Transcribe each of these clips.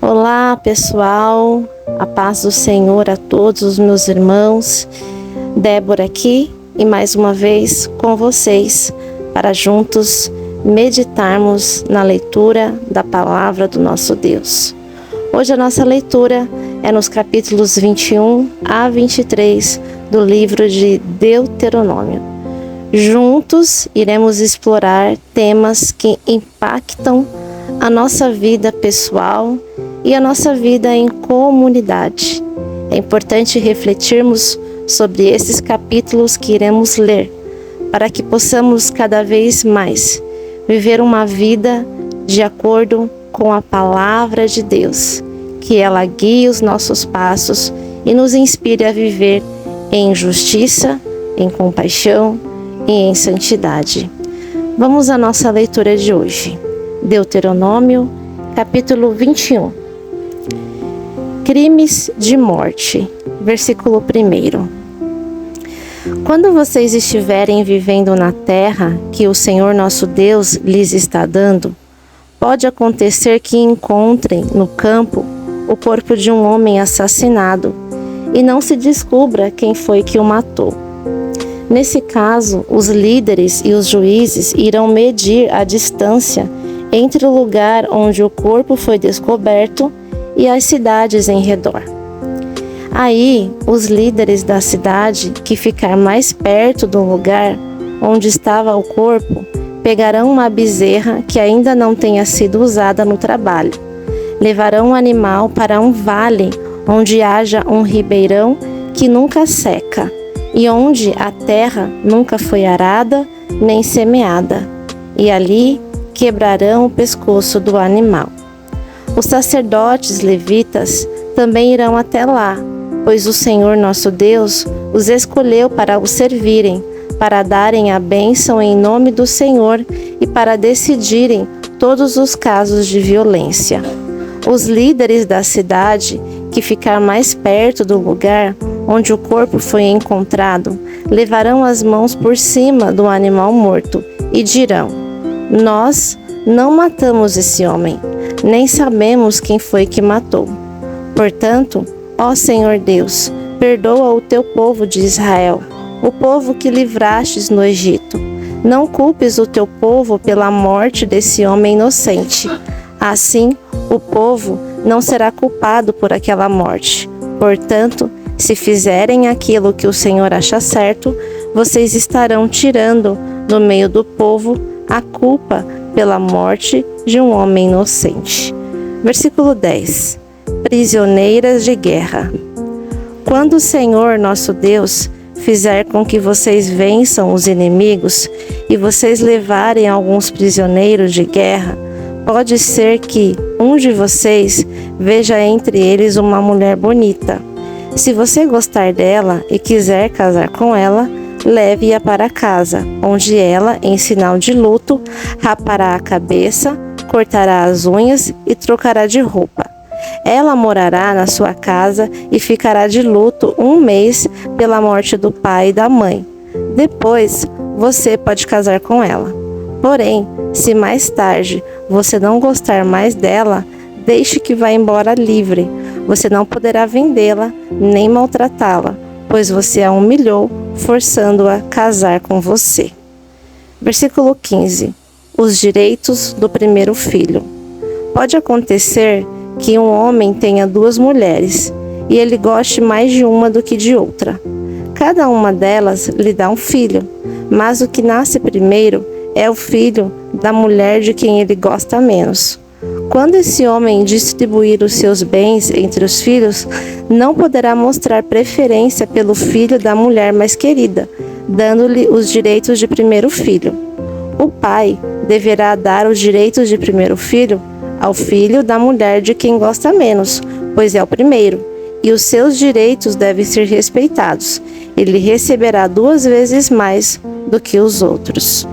Olá, pessoal, a paz do Senhor a todos os meus irmãos. Débora aqui e mais uma vez com vocês para juntos meditarmos na leitura da palavra do nosso Deus. Hoje a nossa leitura é nos capítulos 21 a 23 do livro de Deuteronômio. Juntos iremos explorar temas que impactam a nossa vida pessoal e a nossa vida em comunidade. É importante refletirmos sobre esses capítulos que iremos ler, para que possamos cada vez mais viver uma vida de acordo com a palavra de Deus, que ela guie os nossos passos e nos inspire a viver em justiça, em compaixão e em santidade. Vamos à nossa leitura de hoje. Deuteronômio, capítulo 21. Crimes de morte, versículo 1. Quando vocês estiverem vivendo na terra que o Senhor nosso Deus lhes está dando, pode acontecer que encontrem no campo o corpo de um homem assassinado e não se descubra quem foi que o matou. Nesse caso, os líderes e os juízes irão medir a distância entre o lugar onde o corpo foi descoberto e as cidades em redor. Aí, os líderes da cidade que ficar mais perto do lugar onde estava o corpo pegarão uma bezerra que ainda não tenha sido usada no trabalho. Levarão o animal para um vale onde haja um ribeirão que nunca seca e onde a terra nunca foi arada nem semeada. E ali quebrarão o pescoço do animal. Os sacerdotes levitas também irão até lá, pois o Senhor nosso Deus os escolheu para o servirem, para darem a bênção em nome do Senhor e para decidirem todos os casos de violência. Os líderes da cidade que ficar mais perto do lugar onde o corpo foi encontrado levarão as mãos por cima do animal morto e dirão: Nós não matamos esse homem, nem sabemos quem foi que matou. Portanto, ó Senhor Deus, perdoa o teu povo de Israel, o povo que livrastes no Egito. Não culpes o teu povo pela morte desse homem inocente. Assim, o povo não será culpado por aquela morte. Portanto, se fizerem aquilo que o Senhor acha certo, vocês estarão tirando do meio do povo a culpa pela morte de um homem inocente. Versículo 10. Prisioneiras de guerra. Quando o Senhor nosso Deus fizer com que vocês vençam os inimigos e vocês levarem alguns prisioneiros de guerra, pode ser que um de vocês veja entre eles uma mulher bonita. Se você gostar dela e quiser casar com ela, leve-a para casa, onde ela, em sinal de luto, rapará a cabeça, cortará as unhas e trocará de roupa. Ela morará na sua casa e ficará de luto 1 mês pela morte do pai e da mãe. Depois, você pode casar com ela. Porém, se mais tarde você não gostar mais dela, deixe que vá embora livre. Você não poderá vendê-la nem maltratá-la, pois você a humilhou, forçando-a a casar com você. Versículo 15. Os direitos do primeiro filho. Pode acontecer que um homem tenha 2 mulheres e ele goste mais de uma do que de outra. Cada uma delas lhe dá um filho, mas o que nasce primeiro é o filho da mulher de quem ele gosta menos. Quando esse homem distribuir os seus bens entre os filhos, não poderá mostrar preferência pelo filho da mulher mais querida, dando-lhe os direitos de primeiro filho. O pai deverá dar os direitos de primeiro filho ao filho da mulher de quem gosta menos, pois é o primeiro, e os seus direitos devem ser respeitados. Ele receberá 2 vezes mais do que os outros.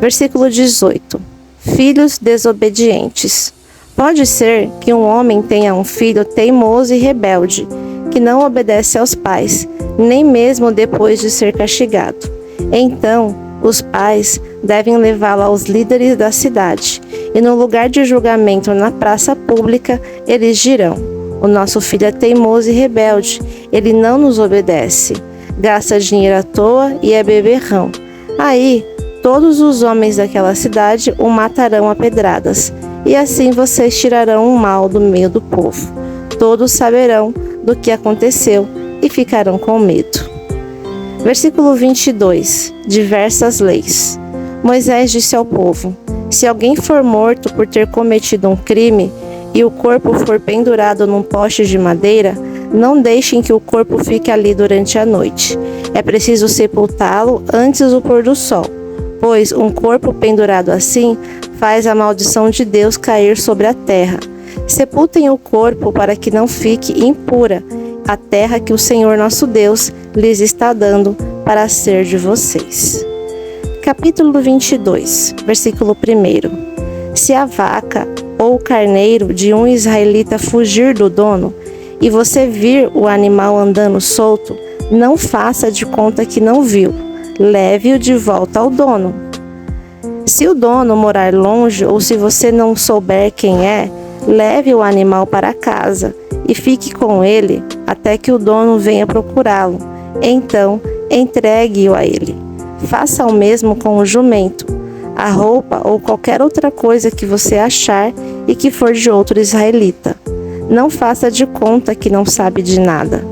Versículo 18. Filhos desobedientes. Pode ser que um homem tenha um filho teimoso e rebelde, que não obedece aos pais, nem mesmo depois de ser castigado. Então, Os pais devem levá-la aos líderes da cidade, e no lugar de julgamento na praça pública, eles dirão: o nosso filho é teimoso e rebelde, ele não nos obedece, gasta dinheiro à toa e é beberrão. Aí, todos os homens daquela cidade o matarão a pedradas, e assim vocês tirarão o mal do meio do povo. Todos saberão do que aconteceu e ficarão com medo. Versículo 22. Diversas leis. Moisés disse ao povo: se alguém for morto por ter cometido um crime e o corpo for pendurado num poste de madeira, não deixem que o corpo fique ali durante a noite. É preciso sepultá-lo antes do pôr do sol, pois um corpo pendurado assim faz a maldição de Deus cair sobre a terra. Sepultem o corpo para que não fique impura a terra que o Senhor nosso Deus lhes está dando para ser de vocês. Capítulo 22, versículo 1. Se a vaca ou o carneiro de um israelita fugir do dono, e você vir o animal andando solto, não faça de conta que não viu, leve-o de volta ao dono. Se o dono morar longe ou se você não souber quem é, leve o animal para casa e fique com ele até que o dono venha procurá-lo. Então, entregue-o a ele. Faça o mesmo com o jumento, a roupa ou qualquer outra coisa que você achar e que for de outro israelita. Não faça de conta que não sabe de nada.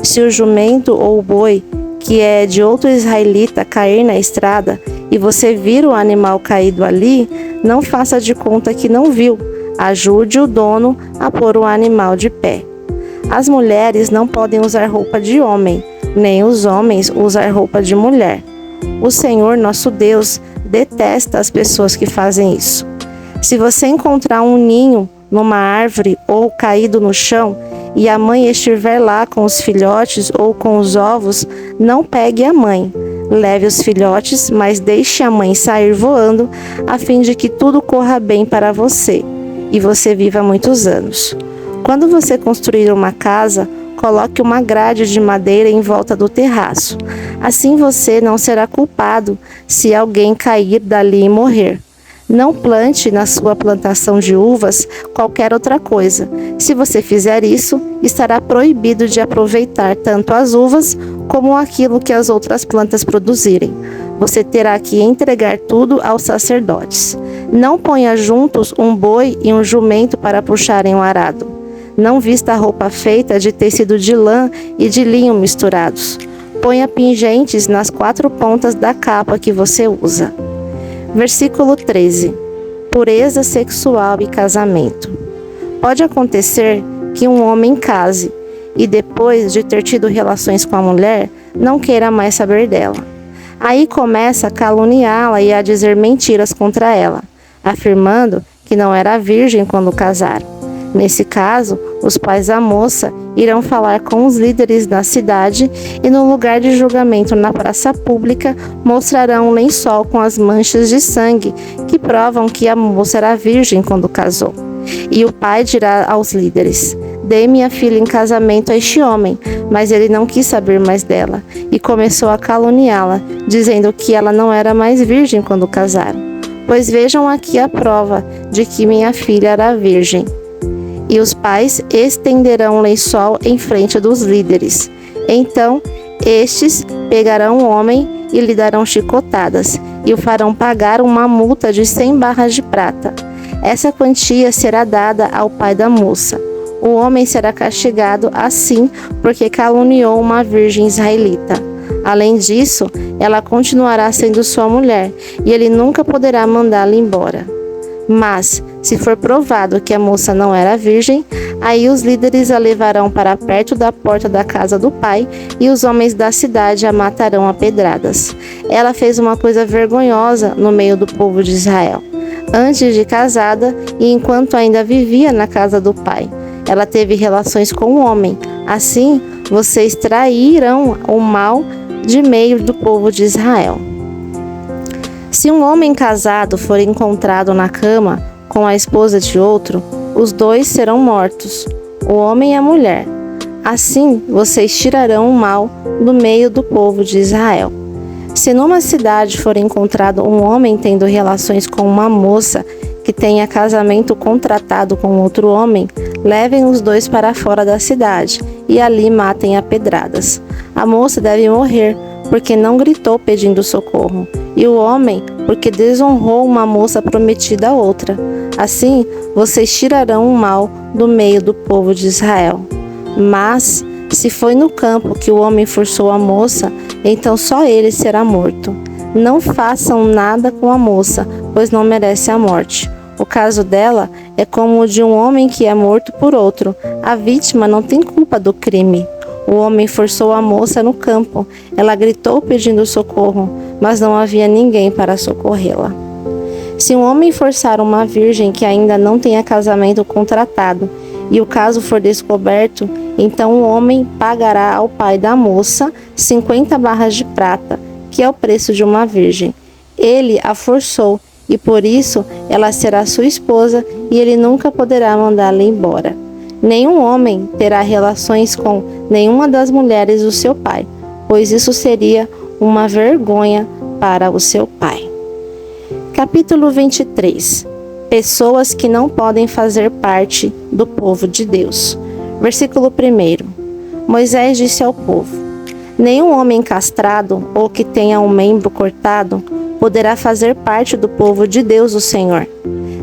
Se o jumento ou o boi, que é de outro israelita, cair na estrada e você vir o animal caído ali, não faça de conta que não viu. Ajude o dono a pôr o animal de pé. As mulheres não podem usar roupa de homem, nem os homens usar roupa de mulher. O Senhor, nosso Deus, detesta as pessoas que fazem isso. Se você encontrar um ninho numa árvore ou caído no chão, e a mãe estiver lá com os filhotes ou com os ovos, não pegue a mãe. Leve os filhotes, mas deixe a mãe sair voando, a fim de que tudo corra bem para você, e você viva muitos anos. Quando você construir uma casa, coloque uma grade de madeira em volta do terraço. Assim você não será culpado se alguém cair dali e morrer. Não plante na sua plantação de uvas qualquer outra coisa. Se você fizer isso, estará proibido de aproveitar tanto as uvas como aquilo que as outras plantas produzirem. Você terá que entregar tudo aos sacerdotes. Não ponha juntos um boi e um jumento para puxarem o arado. Não vista roupa feita de tecido de lã e de linho misturados. Ponha pingentes nas 4 pontas da capa que você usa. Versículo 13. Pureza sexual e casamento. Pode acontecer que um homem case e depois de ter tido relações com a mulher, não queira mais saber dela. Aí começa a caluniá-la e a dizer mentiras contra ela, afirmando que não era virgem quando casaram. Nesse caso, os pais da moça irão falar com os líderes da cidade e no lugar de julgamento na praça pública mostrarão um lençol com as manchas de sangue que provam que a moça era virgem quando casou. E o pai dirá aos líderes: dei minha filha em casamento a este homem, mas ele não quis saber mais dela e começou a caluniá-la, dizendo que ela não era mais virgem quando casaram. Pois vejam aqui a prova de que minha filha era virgem. E os pais estenderão o lençol em frente dos líderes. Então, estes pegarão o homem e lhe darão chicotadas, e o farão pagar uma multa de 100 barras de prata. Essa quantia será dada ao pai da moça. O homem será castigado assim porque caluniou uma virgem israelita. Além disso, ela continuará sendo sua mulher, e ele nunca poderá mandá-la embora. Mas, se for provado que a moça não era virgem, aí os líderes a levarão para perto da porta da casa do pai e os homens da cidade a matarão a pedradas. Ela fez uma coisa vergonhosa no meio do povo de Israel. Antes de casada e enquanto ainda vivia na casa do pai, ela teve relações com o homem. Assim, vocês trairão o mal de meio do povo de Israel. Se um homem casado for encontrado na cama com a esposa de outro, os dois serão mortos, o homem e a mulher. Assim, vocês tirarão o mal do meio do povo de Israel. Se numa cidade for encontrado um homem tendo relações com uma moça que tenha casamento contratado com outro homem, levem os dois para fora da cidade e ali matem a pedradas. A moça deve morrer, porque não gritou pedindo socorro, e o homem, porque desonrou uma moça prometida a outra. Assim, vocês tirarão o mal do meio do povo de Israel. Mas, se foi no campo que o homem forçou a moça, então só ele será morto. Não façam nada com a moça, pois não merece a morte. O caso dela é como o de um homem que é morto por outro. A vítima não tem culpa do crime. O homem forçou a moça no campo. Ela gritou pedindo socorro, mas não havia ninguém para socorrê-la. Se um homem forçar uma virgem que ainda não tenha casamento contratado e o caso for descoberto, então o homem pagará ao pai da moça 50 barras de prata, que é o preço de uma virgem. Ele a forçou e por isso ela será sua esposa e ele nunca poderá mandá-la embora. Nenhum homem terá relações com nenhuma das mulheres do seu pai, pois isso seria uma vergonha para o seu pai. Capítulo 23. Pessoas que não podem fazer parte do povo de Deus. Versículo 1. Moisés disse ao povo: nenhum homem castrado ou que tenha um membro cortado poderá fazer parte do povo de Deus, o Senhor.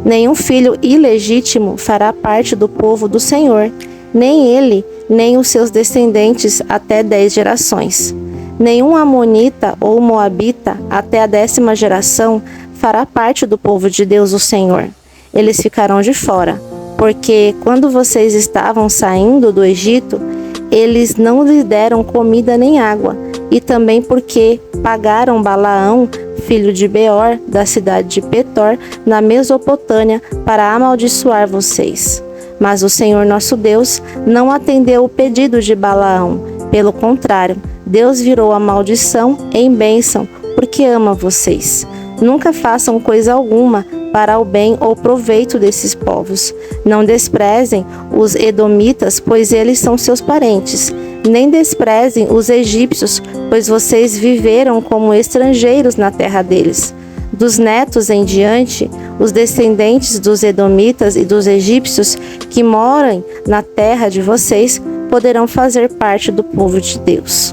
Nenhum filho ilegítimo fará parte do povo do Senhor, nem ele, nem os seus descendentes até 10 gerações. Nenhum amonita ou moabita até a 10ª geração fará parte do povo de Deus, o Senhor. Eles ficarão de fora, porque quando vocês estavam saindo do Egito, eles não lhes deram comida nem água, e também porque pagaram Balaão, filho de Beor, da cidade de Petor, na Mesopotâmia, para amaldiçoar vocês. Mas o Senhor nosso Deus não atendeu o pedido de Balaão. Pelo contrário, Deus virou a maldição em bênção, porque ama vocês. Nunca façam coisa alguma para o bem ou proveito desses povos. Não desprezem os edomitas, pois eles são seus parentes. Nem desprezem os egípcios, pois vocês viveram como estrangeiros na terra deles. Dos netos em diante, os descendentes dos edomitas e dos egípcios que moram na terra de vocês poderão fazer parte do povo de Deus.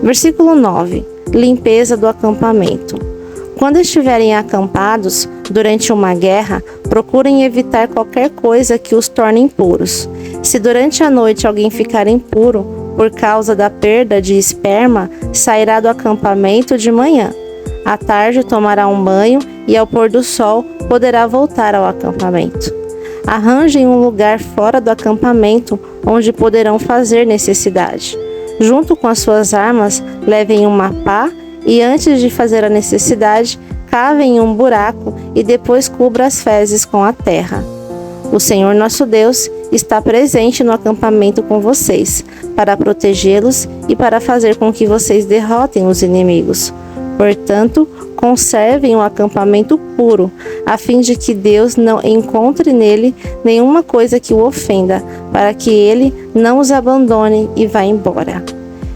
Versículo 9. Limpeza do acampamento. Quando estiverem acampados durante uma guerra, procurem evitar qualquer coisa que os torne impuros. Se durante a noite alguém ficar impuro por causa da perda de esperma, sairá do acampamento de manhã. À tarde tomará um banho e ao pôr do sol poderá voltar ao acampamento. Arranjem um lugar fora do acampamento onde poderão fazer necessidade. Junto com as suas armas, levem uma pá e antes de fazer a necessidade, cavem um buraco e depois cubra as fezes com a terra. O Senhor nosso Deus está presente no acampamento com vocês, para protegê-los e para fazer com que vocês derrotem os inimigos. Portanto, conservem o acampamento puro, a fim de que Deus não encontre nele nenhuma coisa que o ofenda, para que ele não os abandone e vá embora.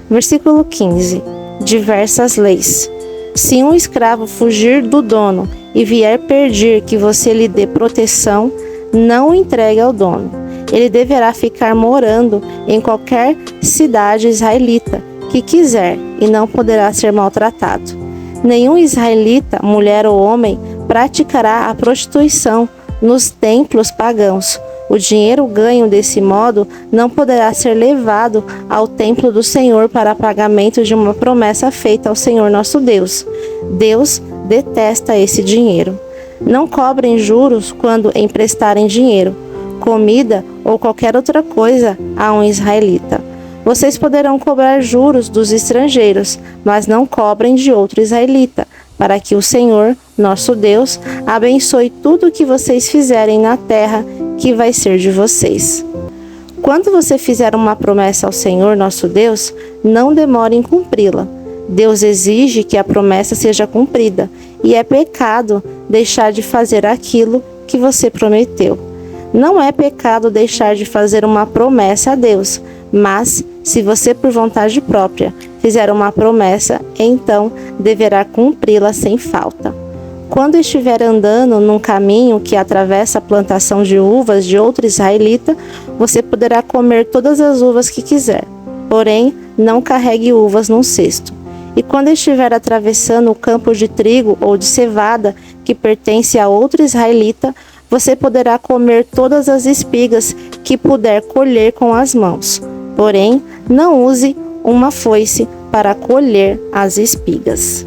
Versículo 15. Diversas leis. Se um escravo fugir do dono e vier pedir que você lhe dê proteção, não o entregue ao dono. Ele deverá ficar morando em qualquer cidade israelita que quiser e não poderá ser maltratado. Nenhum israelita, mulher ou homem, praticará a prostituição nos templos pagãos. O dinheiro ganho desse modo não poderá ser levado ao templo do Senhor para pagamento de uma promessa feita ao Senhor nosso Deus. Deus detesta esse dinheiro. Não cobrem juros quando emprestarem dinheiro, comida ou qualquer outra coisa a um israelita. Vocês poderão cobrar juros dos estrangeiros, mas não cobrem de outro israelita, para que o Senhor, nosso Deus, abençoe tudo o que vocês fizerem na terra que vai ser de vocês. Quando você fizer uma promessa ao Senhor, nosso Deus, não demore em cumpri-la. Deus exige que a promessa seja cumprida, e é pecado deixar de fazer aquilo que você prometeu. Não é pecado deixar de fazer uma promessa a Deus, mas, se você por vontade própria fizer uma promessa, então deverá cumpri-la sem falta. Quando estiver andando num caminho que atravessa a plantação de uvas de outro israelita, você poderá comer todas as uvas que quiser, porém não carregue uvas num cesto. E quando estiver atravessando o campo de trigo ou de cevada que pertence a outro israelita, você poderá comer todas as espigas que puder colher com as mãos, porém não use uma foice para colher as espigas.